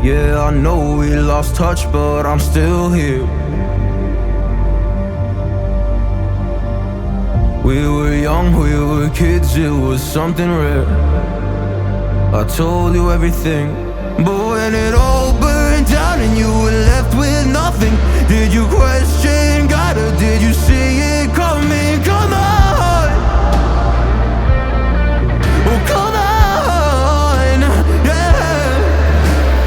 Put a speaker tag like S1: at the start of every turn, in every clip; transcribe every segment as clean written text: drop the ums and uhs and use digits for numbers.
S1: Yeah, I know we lost touch, but I'm still here. We were young, we were kids, it was something rare. I told you everything, but when it all burned down and you were left with nothing, did you question God or did you see it coming? Come on, oh come on, yeah.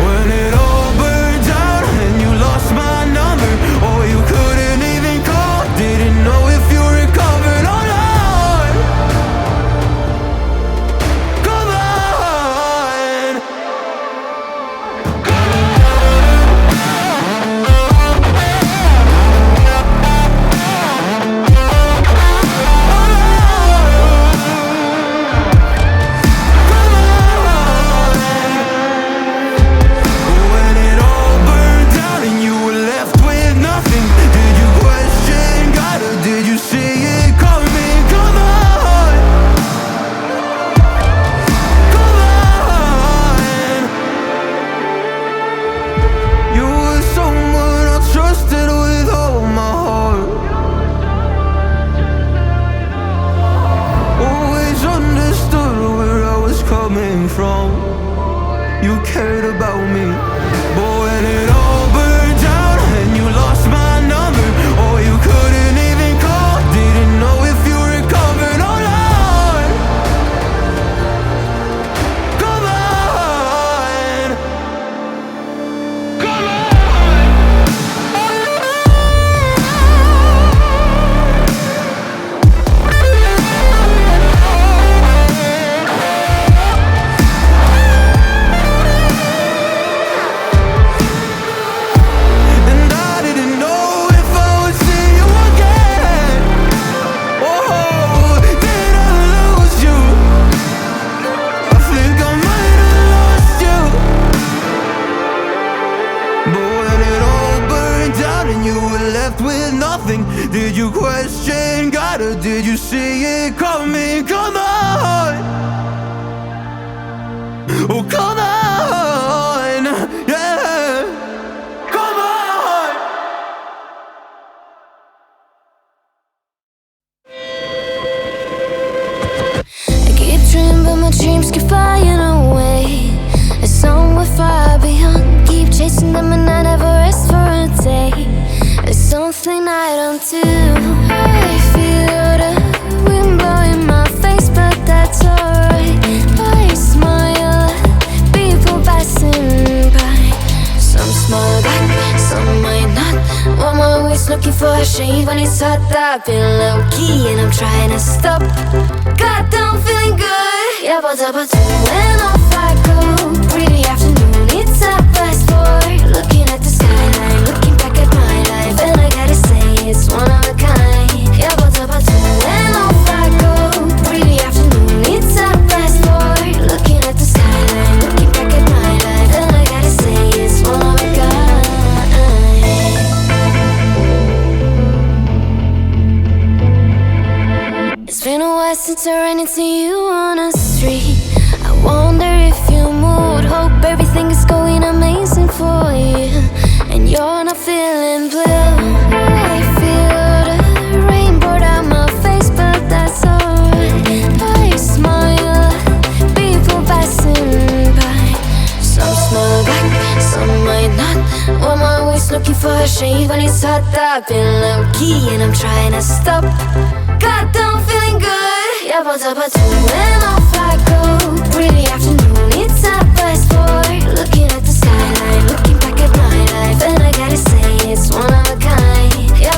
S1: When it all burned down and you lost my number, or you couldn't even call, didn't know if you recovered or not. Come on, when it all burned down and you were left with nothing, did you question God or did you see it coming? Come on, come on. You were someone I trusted with all my heart. Always understood where I was coming from. You cared about me, but when it all burned down and you lost my number, or you couldn't even call, didn't know if you recovered or not. Come on, come on. And I didn't know if I would see you again. Oh, did I lose you? I think I might have lost you. But when it all burned down and you were left with nothing, did you question God or did you see it coming? Come on, oh come on, yeah, come on.
S2: I keep dreaming, but my dreams keep flying away. It's somewhere far beyond. Keep chasing them and I never rest for a day. It's something I don't do. I feel the wind blowing my face, but that's alright. I smile at people passing by. Some smile back, some might not. I'm always looking for a shade when it's hot. I've been low key and I'm trying to stop. God, I'm feeling good. Yeah, but when off I go. Pretty afternoon, it's a fast forward. Looking at the skyline, looking back at my life, and I gotta say it's one of a kind. Yeah, but when off I go. Pretty afternoon, it's a fast forward. Looking at the skyline, looking back at my life, and I gotta say it's one of a kind. It's been a while since I ran into you on a street. I wonder if you moved. Hope everything is going amazing for you, and you're not feeling blue. I feel the rain pour down my face, but that's alright. I smile at people passing by. Some smile back, some might not. I'm always looking for a shade when it's hot. I've been low key and I'm trying to stop. God, I'm feeling good. Yeah, but when